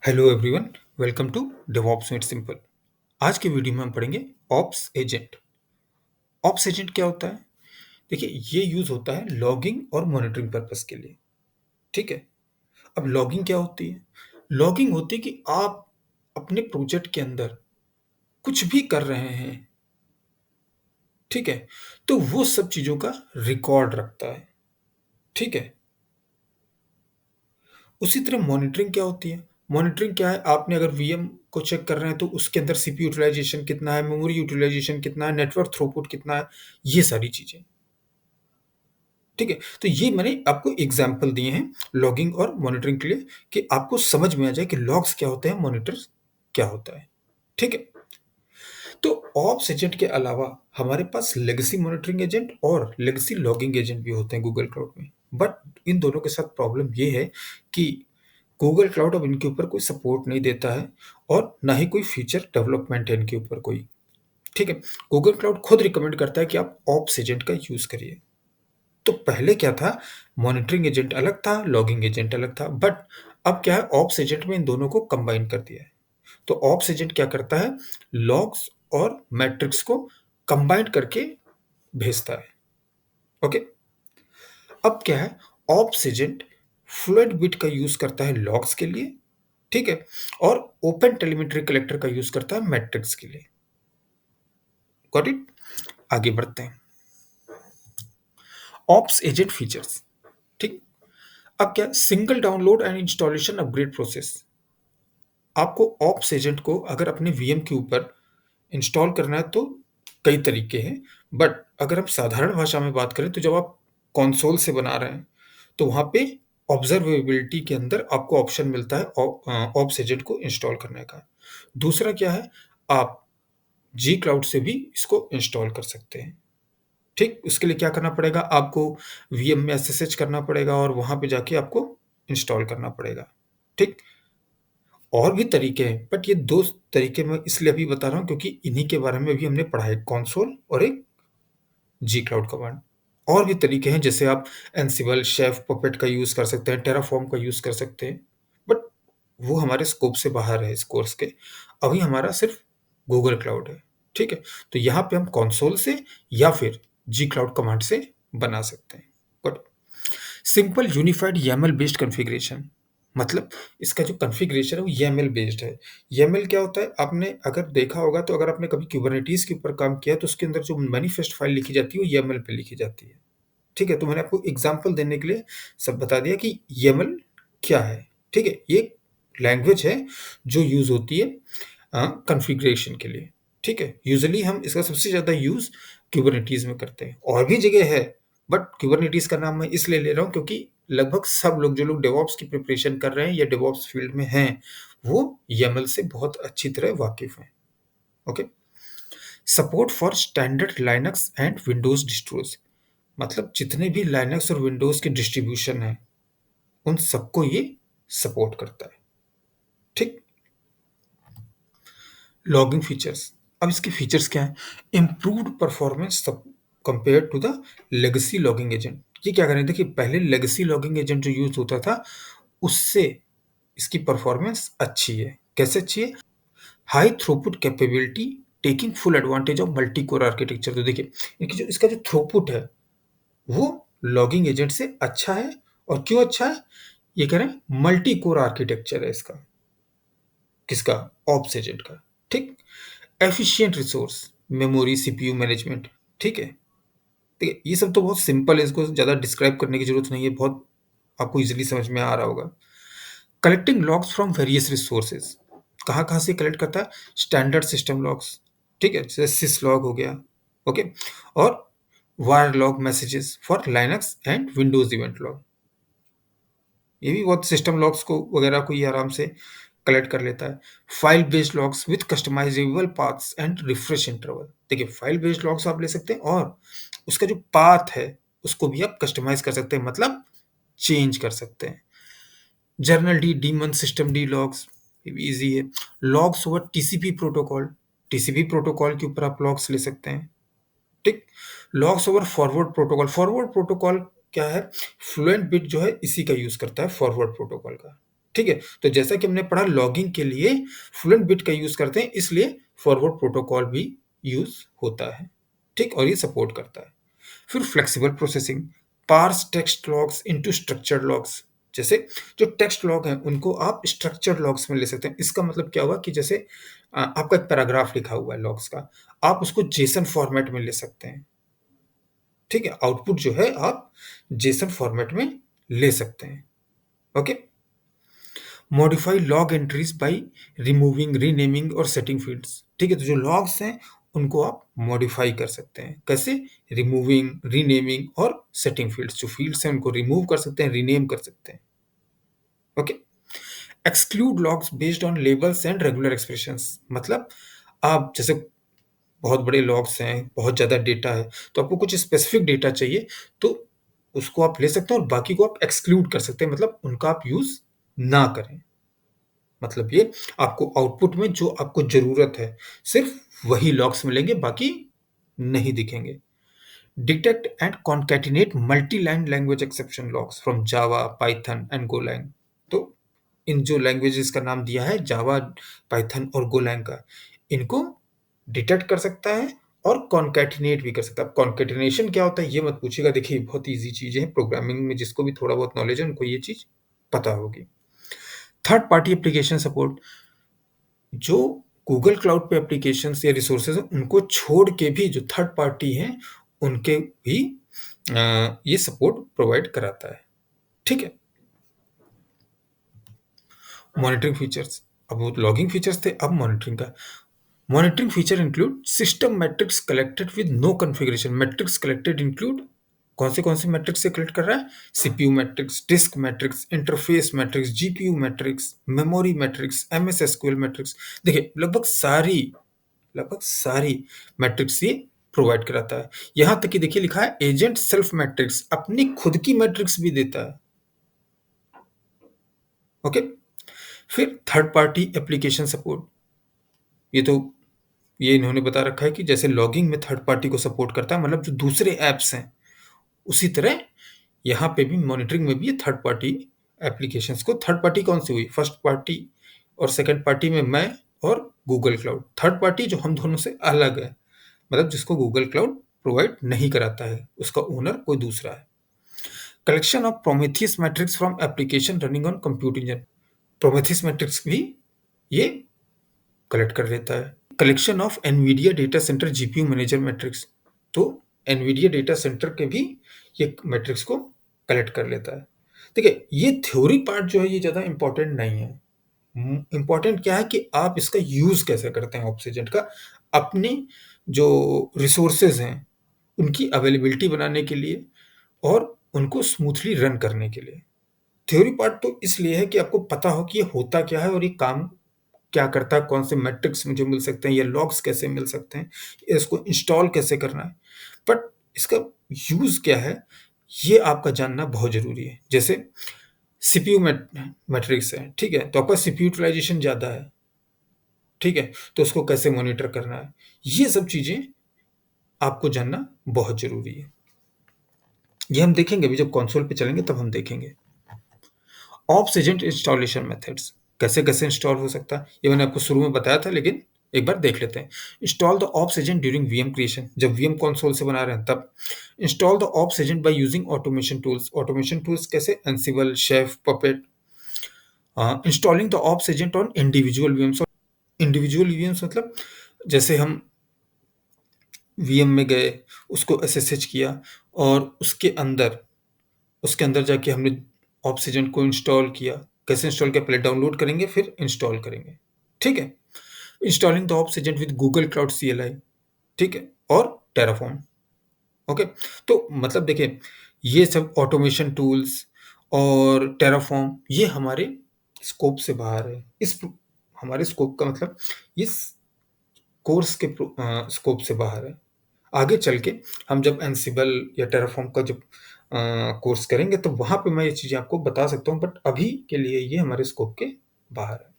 Hello everyone, welcome to DevOps made simple. आज के video में हम पढ़ेंगे ऑप्स एजेंट। ऑप्स एजेंट क्या होता है? देखिए, ये यूज होता है लॉगिंग और मॉनिटरिंग पर्पस के लिए। ठीक है। अब लॉगिंग क्या होती है? लॉगिंग होती है कि आप अपने प्रोजेक्ट के अंदर कुछ भी कर रहे हैं, ठीक है, तो वो सब चीजों का रिकॉर्ड रखता है। ठीक है। उसी तरह मॉनिटरिंग क्या होती है? मॉनिटरिंग क्या है? आपने अगर वीएम को चेक कर रहे हैं तो उसके अंदर सीपीयू यूटिलाइजेशन कितना है, मेमोरी यूटिलाइजेशन कितना है, नेटवर्क थ्रूपुट कितना है, ये सारी चीजें। ठीक है। तो ये मैंने आपको एग्जाम्पल दिए हैं लॉगिंग और मॉनिटरिंग के लिए कि आपको समझ में आ जाए कि लॉग्स क्या होते हैं, मॉनिटर्स क्या होता है। ठीक है। तो ऑप्स एजेंट के अलावा हमारे पास लेगेसी मॉनिटरिंग एजेंट और लेगेसी लॉगिंग एजेंट भी होते हैं गूगल क्लाउड में। बट इन दोनों के साथ प्रॉब्लम ये है कि गूगल क्लाउड अब इनके ऊपर कोई सपोर्ट नहीं देता है और ना ही कोई फीचर डेवलपमेंट है इनके ऊपर कोई। ठीक है। गूगल क्लाउड खुद रिकमेंड करता है कि आप ऑप्स एजेंट का यूज करिए। तो पहले क्या था? मॉनिटरिंग एजेंट अलग था, लॉगिंग एजेंट अलग था, बट अब क्या है, ऑप्स एजेंट में इन दोनों को कंबाइन कर दिया है। तो ऑप्स एजेंट क्या करता है? लॉग्स और मैट्रिक्स को कंबाइन करके भेजता है। ओके। अब क्या है, ऑप्स एजेंट फ्लूइड बिट का यूज करता है लॉग्स के लिए, ठीक है, और ओपन टेलीमेट्री कलेक्टर का यूज करता है मैट्रिक्स के लिए। Got it? आगे बढ़ते हैं। Ops agent features. ठीक। अब क्या, single download and installation upgrade process. आपको ऑप्स एजेंट को अगर अपने वीएम के ऊपर इंस्टॉल करना है तो कई तरीके हैं, बट अगर हम साधारण भाषा में बात करें तो जब आप कंसोल से बना रहे हैं तो वहां पे ऑब्जर्वेबिलिटी के अंदर आपको ऑप्शन मिलता है ऑप्स एजेंट को इंस्टॉल करने का। दूसरा क्या है, आप जी क्लाउड से भी इसको इंस्टॉल कर सकते हैं। ठीक। उसके लिए क्या करना पड़ेगा, आपको वीएम में एसएसएच करना पड़ेगा और वहां पे जाके आपको इंस्टॉल करना पड़ेगा। ठीक। और भी तरीके हैं, बट ये दो तरीके मैं इसलिए अभी बता रहा हूँ क्योंकि इन्हीं के बारे में भी हमने पढ़ा है, कंसोल और एक जी क्लाउड कमांड। और भी तरीके हैं, जैसे आप एंसिबल, शेफ, पपेट का यूज कर सकते हैं, टेराफॉर्म का यूज कर सकते हैं, बट वो हमारे स्कोप से बाहर है इस कोर्स के। अभी हमारा सिर्फ गूगल क्लाउड है। ठीक है। तो यहाँ पे हम कंसोल से या फिर जी क्लाउड कमांड से बना सकते हैं। But simple unified YAML based configuration, मतलब इसका जो कॉन्फ़िगरेशन है वो YAML बेस्ड है। YAML क्या होता है? आपने अगर देखा होगा तो अगर आपने कभी कुबरनेटिस के ऊपर काम किया तो उसके अंदर जो मैनिफेस्ट फाइल लिखी जाती है वो YAML पे लिखी जाती है। ठीक है। तो मैंने आपको एग्जांपल देने के लिए सब बता दिया कि YAML क्या है। ठीक है। ये लैंग्वेज है जो यूज होती है कॉन्फ़िगरेशन के लिए। ठीक है। यूजुअली हम इसका सबसे ज़्यादा यूज़ कुबरनेटिस में करते हैं, और भी जगह है, बट कुबरनेटिस का नाम मैं इसलिए ले रहा हूँ क्योंकि लगभग सब लोग जो लोग डेवऑप्स की प्रिपरेशन कर रहे हैं या डेवऑप्स फील्ड में हैं, वो YAML से बहुत अच्छी तरह वाकिफ हैं। Okay. Support for standard Linux and Windows distros, मतलब जितने भी लाइनक्स और विंडोज के डिस्ट्रीब्यूशन हैं उन सबको ये सपोर्ट करता है। ठीक। Logging features. अब इसके फीचर्स क्या हैं? Improved performance compare to the legacy logging agent. ये क्या करें, देखिए पहले लेगेसी लॉगिंग एजेंट जो यूज होता था उससे इसकी परफॉर्मेंस अच्छी है। कैसे अच्छी है? High throughput capability, taking full advantage of multi core architecture. तो देखिए, इनकी जो इसका जो थ्रूपुट है वो लॉगिंग एजेंट से अच्छा है। और क्यों अच्छा है? ये कह रहे हैं मल्टी कोर आर्किटेक्चर है इसका, किसका? ऑप्स एजेंट का। ठीक। Efficient resource, memory, CPU management. ठीक है। ठीक है, ये सब तो बहुत सिंपल है, इसको ज़्यादा डिस्क्राइब करने की जरूरत नहीं है, बहुत आपको इजीली समझ में आ रहा होगा। Collecting logs from various resources, कहाँ कहाँ से कलेक्ट करता है? स्टैंडर्ड सिस्टम लॉग्स, ठीक है, जैसे सिस लॉग हो गया। ओके। और wire log messages for Linux and Windows event log, ये भी बहुत सिस्टम लॉग्स को वगैरह को ये आराम से कलेक्ट कर लेता है। File based logs with customisable paths and refresh interval. देखिए, फाइल बेस्ड लॉग्स आप ले सकते हैं और उसका जो पाथ है उसको भी आप कस्टमाइज कर सकते हैं, मतलब चेंज कर सकते हैं। Journal D, demon, system D logs, ये भी इजी है। Logs over TCP protocol, TCP protocol के ऊपर आप लॉग्स ले सकते हैं। ठीक। Logs over forward protocol, forward protocol क्या है? फ्लुएंट बिट जो है इसी का यूज करता है, फॉरवर्ड प्रोटोकॉल का। ठीक है? तो जैसा कि हमने पढ़ा लॉगिंग के लिए फ्लुएंट बिट का यूज़ करते हैं, इसलिए फॉरवर्ड प्रोटोकॉल भी यूज़ होता है, ठीक? और ये सपोर्ट करता है। फिर flexible processing, parse text logs into structured logs. जैसे जो टेक्स्ट लॉग हैं, उनको आप स्ट्रक्चर्ड लॉग्स में ले सकते हैं। इसका मतलब क्या हुआ कि जैसे आपका एक पैराग्राफ लिखा हुआ है लॉग्स का, आप उसको जेसन फॉर्मेट में ले सकते हैं, ठीक है? आउटपुट जो है आप जेसन फॉर्मेट में ले सकते हैं, okay? Modify log entries by removing, renaming और सेटिंग फील्ड्स, ठीक है? तो जो लॉग्स हैं उनको आप मॉडिफाई कर सकते हैं। कैसे? रिमूविंग, रीनेमिंग और सेटिंग फील्ड्स। जो फील्ड्स हैं उनको रिमूव कर सकते हैं, रीनेम कर सकते हैं, okay? Exclude logs based on labels and regular expressions. मतलब आप जैसे बहुत बड़े लॉग्स हैं, बहुत ज़्यादा डेटा है, तो आपको कुछ स्पेसिफिक डेटा चाहिए, तो उसको आप ले सकते हैं और बाकी को आप एक्सक्लूड कर सकते हैं, मतलब उनका आप यूज़ ना करें। मतलब ये आपको आउटपुट में जो आपको ज़रूरत है, सिर्फ़ वही लॉग्स मिलेंगे, बाकी नहीं दिखेंगे। Detect and concatenate multi-line language exception logs from Java, Python and Golang. तो इन जो लैंग्वेजेस का नाम दिया है जावा, पाइथन और गोलैंग का, इनको डिटेक्ट कर सकता है और कॉन्कैटिनेट भी कर सकता है। अब कॉन्कैटिनेशन क्या होता है ये मत पूछिएगा, देखिए बहुत ईज़ी चीज़ें हैं, प्रोग्रामिंग में जिसको भी थोड़ा बहुत नॉलेज है उनको ये चीज़ पता होगी। थर्ड पार्टी एप्लीकेशन सपोर्ट, जो गूगल क्लाउड पे एप्लीकेशंस या रिसोर्सेज हैं उनको छोड़ के भी जो थर्ड पार्टी हैं उनके भी ये सपोर्ट प्रोवाइड कराता है, ठीक है? मॉनिटरिंग फीचर्स, अब वो लॉगिंग फीचर्स थे, अब मॉनिटरिंग का। Monitoring feature include system metrics collected with no configuration. Metrics collected include कौन से मैट्रिक्स से कलेक्ट कर रहा है? CPU metrics, disk metrics, interface metrics, GPU metrics, memory metrics, MS SQL metrics. देखिए लगभग सारी मैट्रिक्स ये प्रोवाइड कराता है। यहाँ तक कि देखिए लिखा है एजेंट सेल्फ मैट्रिक्स, अपनी खुद की मैट्रिक्स भी देता है, ओके? फिर थर्ड पार्टी एप्लीकेशन सपोर्ट, ये तो ये इन्होंने बता रखा है कि जैसे लॉगिंग में थर्ड पार्टी को सपोर्ट करता है, मतलब जो दूसरे ऐप्स हैं, उसी तरह यहाँ पे भी मॉनिटरिंग में भी ये थर्ड पार्टी एप्लीकेशंस को, थर्ड पार्टी कौन सी हुई? फर्स्ट पार्टी और सेकंड पार्टी में मैं और गूगल क्लाउड। थर्ड पार्टी जो हम दोनों से अलग है, मतलब जिसको गूगल क्लाउड प्रोवाइड नहीं कराता है, उसका ओनर कोई दूसरा है। Collection of Prometheus matrix from application running on compute engine, Prometheus matrix भी ये कलेक्ट कर लेता है। Collection of Nvidia data centre GPU manager matrix, तो एनवीडिया डेटा सेंटर के भी ये मैट्रिक्स को कलेक्ट कर लेता है। देखिए ये थ्योरी पार्ट जो है ये ज़्यादा इंपॉर्टेंट नहीं है। इंपॉर्टेंट क्या है कि आप इसका यूज़ कैसे करते हैं ऑब्स का, अपने जो रिसोर्सेज हैं उनकी अवेलेबिलिटी बनाने के लिए और उनको स्मूथली रन करने के लिए। थ्योरी पार्ट तो इसलिए है कि आपको पता हो कि ये होता क्या है और ये काम क्या करता है, कौन से मैट्रिक्स मुझे मिल सकते हैं या लॉग्स कैसे मिल सकते हैं, इसको इंस्टॉल कैसे करना है। बट इसका यूज़ क्या है, ये आपका जानना बहुत ज़रूरी है। जैसे सीपीयू मैट्रिक्स है, ठीक है? तो आपका सीपीयू यूटिलाइजेशन ज़्यादा है, ठीक है? तो उसको कैसे मॉनिटर करना है, ये सब चीज़ें आपको जानना बहुत ज़रूरी है। ये हम देखेंगे अभी जब कंसोल पे चलेंगे तब हम देखेंगे। ऑप्स एजेंट इंस्टॉलेशन मेथड्स कैसे-कैसे इंस्टॉल हो सकता है, ये मैंने आपको शुरू में बताया था लेकिन एक बार देख लेते हैं। Install the ops agent during VM creation, जब वीएम कंसोल से बना रहे हैं तब। Install the ops agent by using automation tools, automation tools कैसे? Ansible, Chef, Puppet. Installing the ops agent on individual VMs, individual VMs मतलब जैसे हम वीएम में गए, उसको एसएसएच किया और उसके अंदर जाके हमने ऑब्सिडियन को इंस्टॉल किया। कैसे इंस्टॉल किया? पहले डाउनलोड करेंगे फिर इंस्टॉल करेंगे, ठीक है? Installing the obsidian with Google cloud CLI, ठीक है? और टेराफॉर्म, ओके? तो मतलब देखिए ये सब ऑटोमेशन टूल्स और टेराफॉर्म ये हमारे स्कोप से बाहर है। हमारे स्कोप का मतलब इस कोर्स के स्कोप से बाहर है। आगे चल के हम जब एंसिबल या टेराफॉर्म का जब कोर्स करेंगे तो वहाँ पे मैं ये चीज़ें आपको बता सकता हूँ, बट अभी के लिए ये हमारे स्कोप के बाहर है।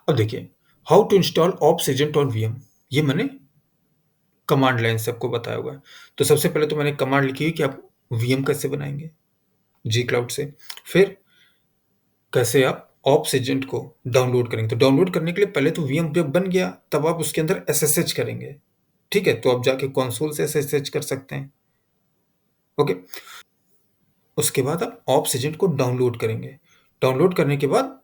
अब देखिए how to install ops agent on VM, ये मैंने कमांड लाइन से आपको बताया हुआ है। तो सबसे पहले तो मैंने कमांड लिखी है कि आप वीएम कैसे बनाएंगे। जी क्लाउड से। फिर कैसे आप ऑप्स एजेंट को डाउनलोड करेंगे, तो डाउनलोड करने के लिए पहले तो वीएम जब बन गया तब आप उसके अंदर एसएसएच करेंगे, ठीक है? तो आप जाके कंसोल से एसएसएच कर सकते हैं, ओके? उसके बाद आप ऑप्स एजेंट को डाउनलोड करेंगे। डाउनलोड करने के बाद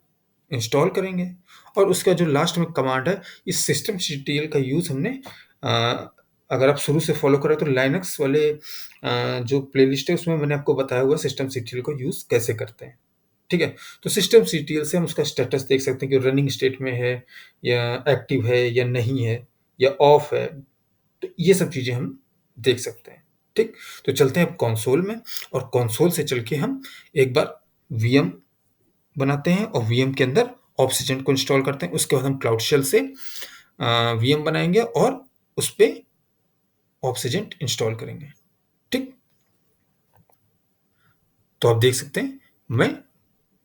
इंस्टॉल करेंगे और उसका जो लास्ट में कमांड है, इस सिस्टम सीटीएल का यूज़ हमने अगर आप शुरू से फॉलो करें तो लाइनक्स वाले जो प्लेलिस्ट है उसमें मैंने आपको बताया हुआ सिस्टम सीटीएल को यूज़ कैसे करते हैं, ठीक है? तो सिस्टम सीटीएल से हम उसका स्टेटस देख सकते हैं कि रनिंग स्टेट में है या एक्टिव है या नहीं है या ऑफ है, तो ये सब चीज़ें हम देख सकते हैं, ठीक? तो चलते हैं अब कंसोल में और कंसोल से चल के हम एक बार वीएम बनाते हैं और वीएम के अंदर ऑब्स एजेंट को इंस्टॉल करते हैं। उसके बाद हम क्लाउड शेल से वीएम बनाएँगे और उसपे ऑब्स एजेंट इंस्टॉल करेंगे, ठीक? तो आप देख सकते हैं मैं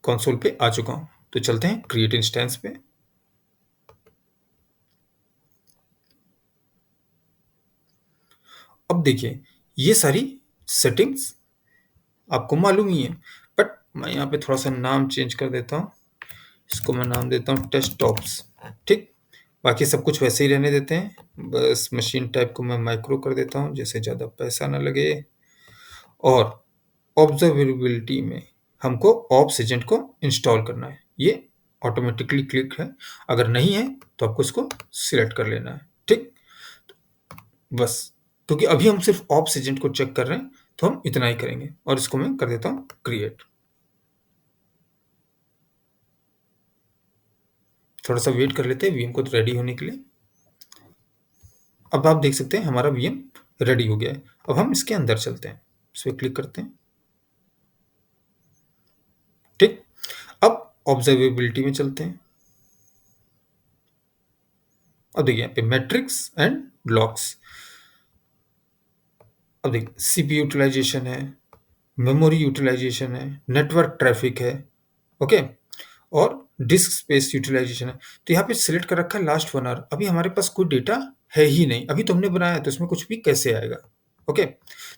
कंसोल पे आ चुका हूँ। तो चलते हैं क्रिएट इंस्टेंस पे। अब देखिए ये सारी सेटिंग्स आपको मालूम ही है, बट मैं यहाँ पे थोड़ा-सा नाम चेंज कर देता हूँ। इसको मैं नाम देता हूँ टेस्कटॉप्स, ठीक? बाकी सब कुछ वैसे ही रहने देते हैं, बस मशीन टाइप को मैं माइक्रो कर देता हूँ, जिससे ज़्यादा पैसा ना लगे। और ऑब्जर्वेबिलिटी में हमको ऑप्स एजेंट को इंस्टॉल करना है, ये ऑटोमेटिकली क्लिक है, अगर नहीं है तो आपको इसको सिलेक्ट कर लेना है, ठीक? बस, क्योंकि अभी हम सिर्फ ऑप्स एजेंट को चेक कर रहे हैं, तो हम इतना ही करेंगे और इसको मैं कर देता हूँ क्रिएट। थोड़ा-सा वेट कर लेते हैं वीएम को रेडी होने के लिए। अब आप देख सकते हैं हमारा वीएम रेडी हो गया है। अब हम इसके अंदर चलते हैं, इस पे क्लिक करते हैं, ठीक? अब ऑब्जर्वेबिलिटी में चलते हैं। अब देखिए यहाँ पे मैट्रिक्स एंड लॉक्स। अब देखिए सीपीयू यूटिलाइजेशन है, मेमोरी यूटिलाइजेशन है, नेटवर्क ट्रैफिक है, ओके? और डिस्क स्पेस यूटिलाइजेशन है। तो यहाँ पे सिलेक्ट कर रखा है लास्ट 1 आवर। अभी हमारे पास कोई डेटा है ही नहीं, अभी तो हमने बनाया है तो इसमें कुछ भी कैसे आएगा, ओके?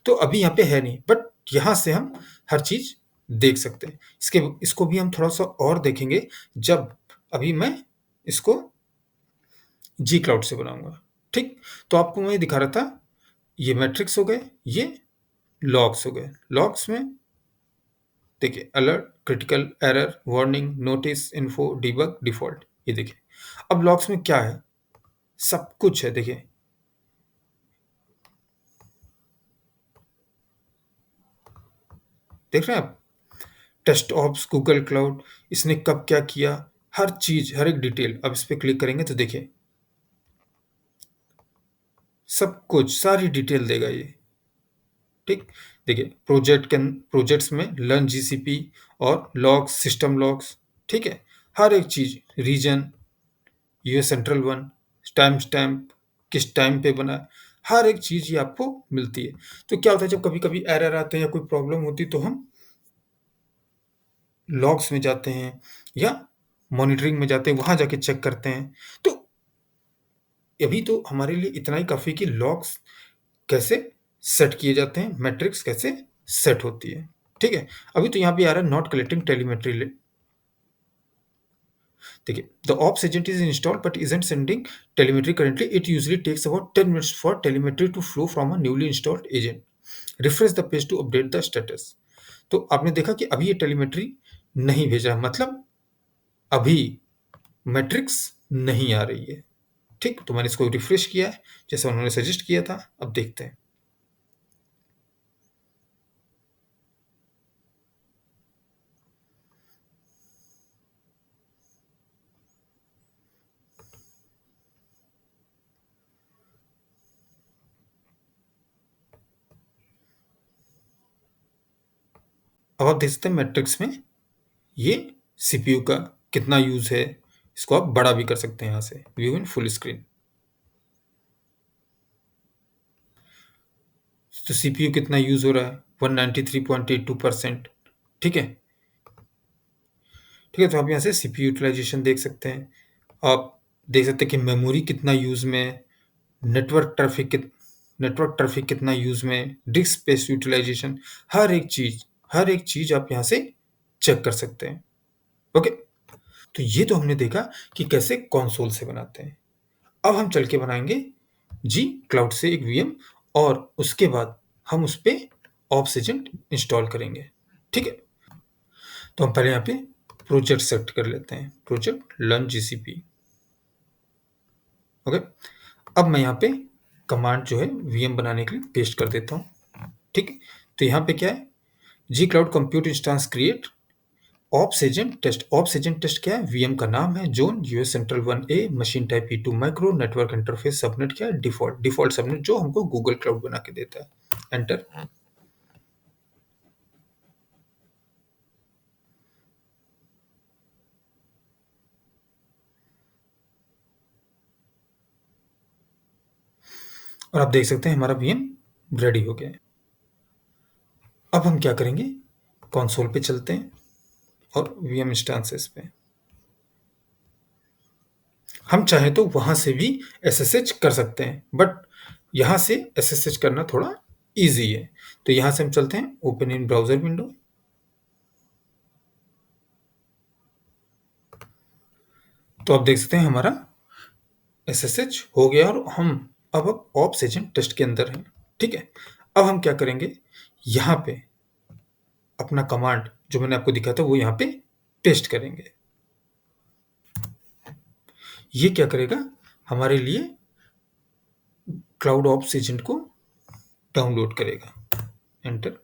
तो अभी यहाँ पे है नहीं, बट यहाँ से हम हर चीज़ देख सकते हैं। इसको भी हम थोड़ा-सा और देखेंगे जब अभी मैं इसको जी क्लाउड से बनाऊँगा, ठीक? तो आपको मैं दिखा रहा था, ये मैट्रिक्स हो गए, ये लॉग्स हो गए। लॉग्स में देखिए alert, critical, error, warning, notice, info, debug, default, ये देखिए। अब लॉग्स में क्या है? सब कुछ है देखिए। देख रहे हैं आप? टेस्ट ऑप्स, गूगल क्लाउड, इसने कब क्या किया, हर चीज़, हर एक डिटेल। अब इस पे क्लिक करेंगे तो देखिए, सब कुछ, सारी डिटेल देगा ये, ठीक? देखिए प्रोजेक्ट्स में लर्न जीसीपी और लॉग्स, सिस्टम लॉग्स, ठीक है? हर एक चीज़, region, US central one, time stamp, किस टाइम पे बना है, हर एक चीज़ ये आपको मिलती है। तो क्या होता है जब कभी-कभी एरर आते हैं या कोई प्रॉब्लम होती है तो हम लॉग्स में जाते हैं या मॉनिटरिंग में जाते हैं, वहाँ जाके चेक करते हैं। तो अभी तो हमारे लिए इतना ही काफ़ी कि लॉग्स कैसे सेट किए जाते हैं, मैट्रिक्स कैसे सेट होती है, ठीक है? अभी तो यहाँ पे आ रहा है नॉट कलेक्टिंग टेलीमेट्री देखिए, the ops agent is installed but isn't sending telemetry currently. It usually takes about 10 minutes for telemetry to flow from a newly installed agent. Refresh the page to update the status. तो आपने देखा कि अभी ये telemetry नहीं भेजा है, मतलब अभी मैट्रिक्स नहीं आ रही है, ठीक? तो मैंने इसको रिफ्रेश किया है, जैसा उन्होंने सजेस्ट किया था। अब देखते हैं। अब आप देख सकते हैं मैट्रिक्स में ये सीपीयू का कितना यूज़ है, इसको आप बड़ा भी कर सकते हैं यहाँ से, व्यू इन फुल स्क्रीन। तो सीपीयू कितना यूज़ हो रहा है, 193.82%, ठीक है? ठीक है, तो आप यहाँ से सीपीयू यूटिलाइजेशन देख सकते हैं। आप देख सकते हैं कि मेमोरी कितना यूज़ में है, नेटवर्क ट्रैफिक कितना यूज़ में है, डिस्क स्पेस यूटिलाइजेशन, हर एक चीज़ हर एक चीज़ आप यहाँ से चेक कर सकते हैं। ओके? तो ये तो हमने देखा कि कैसे कंसोल से बनाते हैं। अब हम चल के बनाएँगे जी क्लाउड से एक वीएम और उसके बाद हम उस पे ऑप्स एजेंट इंस्टॉल करेंगे। ठीक है? तो हम पहले यहाँ पे प्रोजेक्ट सेलेक्ट कर लेते हैं। Project learn GCP. ओके? अब मैं यहाँ पे कमांड जो है वीएम बनाने के लिए पेस्ट कर देता हूँ। ठीक है? तो यहाँ पे क्या है? G cloud compute instance create ops agent test. Ops agent test क्या है? वीएम का नाम है, zone US central 1A, machine type E2 micro, network interface, subnet क्या है? डिफॉल्ट। डिफॉल्ट सबनेट जो हमको गूगल क्लाउड बना के देता है। एंटर। और आप देख सकते हैं हमारा वीएम रेडी हो गया है। अब हम क्या करेंगे? कंसोल पे चलते हैं और वीएम इंस्टेंसेस पे। हम चाहें तो वहां से भी एसएसएच कर सकते हैं, बट यहाँ से एसएसएच करना थोड़ा इजी है। तो यहाँ से हम चलते हैं ओपन इन ब्राउजर विंडो। तो आप देख सकते हैं हमारा एसएसएच हो गया और हम अब ऑप्स एजेंट टेस्ट के अंदर हैं। ठीक है? अब हम क्या करेंगे? यहाँ पे अपना कमांड जो मैंने आपको दिखाया था वो यहाँ पे पेस्ट करेंगे। ये क्या करेगा? हमारे लिए क्लाउड ऑप्स एजेंट को डाउनलोड करेगा। एंटर।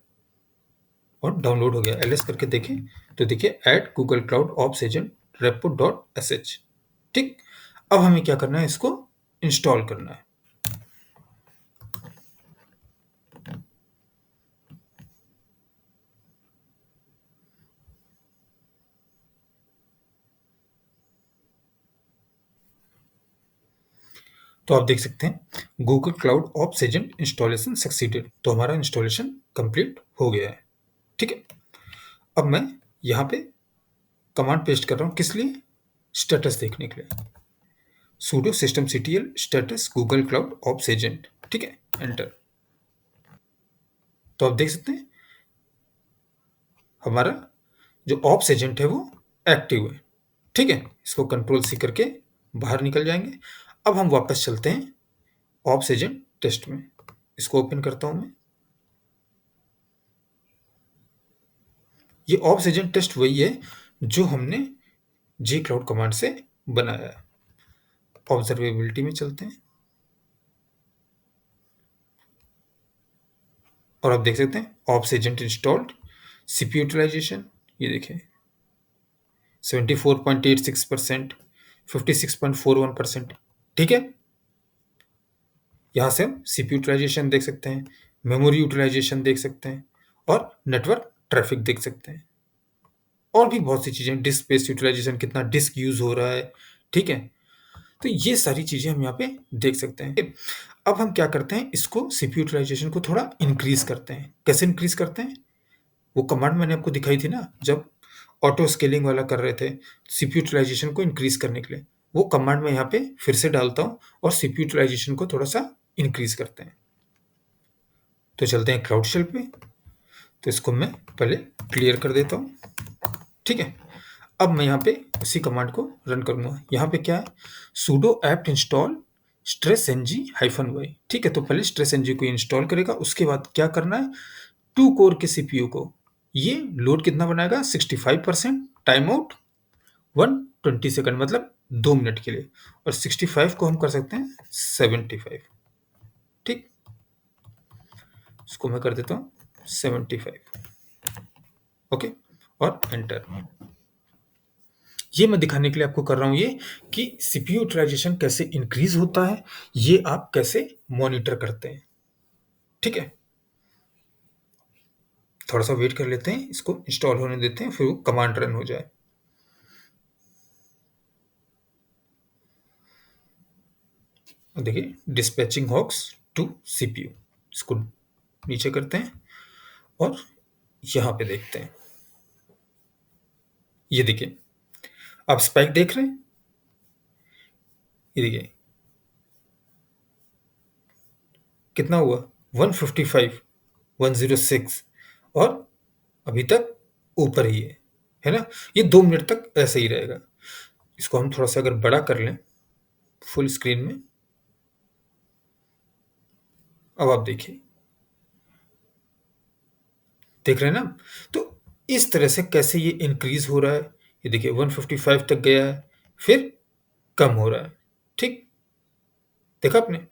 और डाउनलोड हो गया। एलएस करके देखें तो देखिए add Google cloud ops agent repo dot S H. ठीक? अब हमें क्या करना है? इसको इंस्टॉल करना है। तो आप देख सकते हैं Google cloud ops agent installation succeeded. तो हमारा इंस्टॉलेशन कंप्लीट हो गया है। ठीक है? अब मैं यहाँ पे कमांड पेस्ट कर रहा हूँ, किस लिए? स्टेटस देखने के लिए। sudo systemctl status Google cloud ops agent. ठीक है? एंटर। तो आप देख सकते हैं हमारा जो ऑप्स एजेंट है वो एक्टिव है। ठीक है? इसको कंट्रोल सी करके बाहर निकल जाएंगे। अब हम वापस चलते हैं ऑप्स एजेंट टेस्ट में। इसको ओपन करता हूं मैं। ये ऑप्स एजेंट टेस्ट वही है जो हमने जी क्लाउड कमांड से बनाया है। ऑब्जर्वेबिलिटी में चलते हैं और आप देख सकते हैं ops agent installed. CPU utilisation ये देखें 74.86%, 56.41%। ठीक है? यहाँ से हम सीपीयू यूटिलाइजेशन देख सकते हैं, मेमोरी यूटिलाइजेशन देख सकते हैं और नेटवर्क ट्रैफिक देख सकते हैं। और भी बहुत सी चीज़ें, डिस्क स्पेस यूटिलाइजेशन, कितना डिस्क यूज़ हो रहा है। ठीक है? तो ये सारी चीज़ें हम यहाँ पे देख सकते हैं। अब हम क्या करते हैं? इसको सीपीयू यूटिलाइजेशन को थोड़ा इंक्रीज़ करते हैं। कैसे इंक्रीज़ करते हैं? वो कमांड मैंने आपको दिखाई थी ना, जब ऑटो स्केलिंग वाला कर रहे थे सीपीयू यूटिलाइजेशन को इंक्रीज़ करने के लिए। वो कमांड मैं यहाँ पे फिर से डालता हूँ और सीपीयू यूटिलाइजेशन को थोड़ा-सा इंक्रीज़ करते हैं। तो चलते हैं क्लाउड शेल पे। तो इसको मैं पहले क्लियर कर देता हूँ। ठीक है? अब मैं यहाँ पे उसी कमांड को रन करूँगा। यहाँ पे क्या है? sudo apt install stress-ng-y। ठीक है? तो पहले stress-ng को इंस्टॉल करेगा। उसके बाद क्या करना है? 2 कोर के सीपीयू को ये लोड कितना बनाएगा? 65%, टाइम आउट 120 सेकंड, मतलब 2 मिनट के लिए। और 65 को हम कर सकते हैं 75। ठीक? इसको मैं कर देता हूँ 75। ओके? और एंटर। ये मैं दिखाने के लिए आपको कर रहा हूँ ये कि सीपीयू यूटिलाइजेशन कैसे इंक्रीज होता है, ये आप कैसे मॉनिटर करते हैं। ठीक है? थोड़ा सा वेट कर लेते हैं, इसको इंस्टॉल होने देते हैं, फिर वो कमांड रन हो जाए। देखिए डिस्पैचिंग हॉक्स टू सीपीयू, इसको नीचे करते हैं और यहाँ पे देखते हैं। ये देखिए, आप स्पाइक देख रहे हैं? ये देखिए कितना हुआ? 155, 106 और अभी तक ऊपर ही है ना? ये 2 मिनट तक ऐसे ही रहेगा। इसको हम थोड़ा-सा अगर बड़ा कर लें फुल स्क्रीन में, अब आप देखिए, देख रहे हैं ना? तो इस तरह से कैसे ये इंक्रीज़ हो रहा है, ये देखिए 155 तक गया है, फिर कम हो रहा है, ठीक? देखा आपने?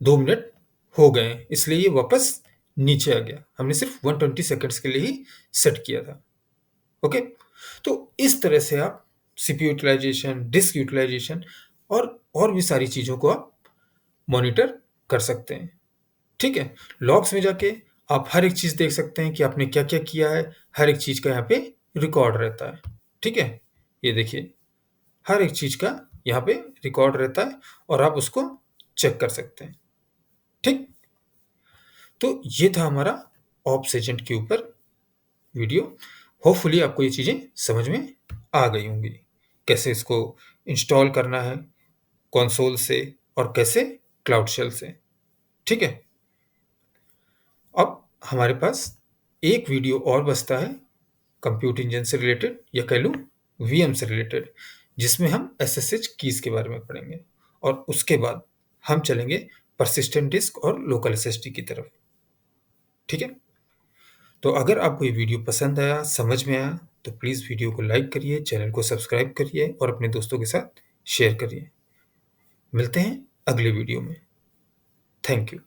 2 मिनट हो गए हैं, इसलिए ये वापस नीचे आ गया। हमने सिर्फ 120 सेकंड्स के लिए ही सेट किया था। ओके? तो इस तरह से आप सीपीयू यूटिलाइज़ेशन, डिस्क यूटिलाइज़ेशन और भी सारी चीज़ों को आप मॉनिटर कर सकते हैं। ठीक है? लॉग्स में जाके आप हर एक चीज़ देख सकते हैं कि आपने क्या-क्या किया है, हर एक चीज़ का यहाँ पे रिकॉर्ड रहता है। ठीक है? ये देखिए, हर एक चीज़ का यहाँ पे रिकॉर्ड रहता है और आप उसको चेक कर सकते हैं। ठीक? तो ये था हमारा ऑप्स एजेंट के ऊपर वीडियो। होपफुली आपको ये चीज़ें समझ में आ गई होंगी। कैसे इसको इंस्टॉल करना है कंसोल से और कैसे क्लाउड शेल से। ठीक है? अब हमारे पास एक वीडियो और बचता है कंप्यूटर इंजन से रिलेटेड या कह लूँ वीएम से रिलेटेड, जिसमें हम एसएसएच कीज़ के बारे में पढ़ेंगे और उसके बाद हम चलेंगे persistent डिस्क और लोकल एसएसडी की तरफ। ठीक है? तो अगर आपको ये वीडियो पसंद आया, समझ में आया, तो प्लीज़ वीडियो को लाइक करिए, चैनल को सब्सक्राइब करिए और अपने दोस्तों के साथ शेयर करिए। मिलते हैं अगले वीडियो में। Thank you.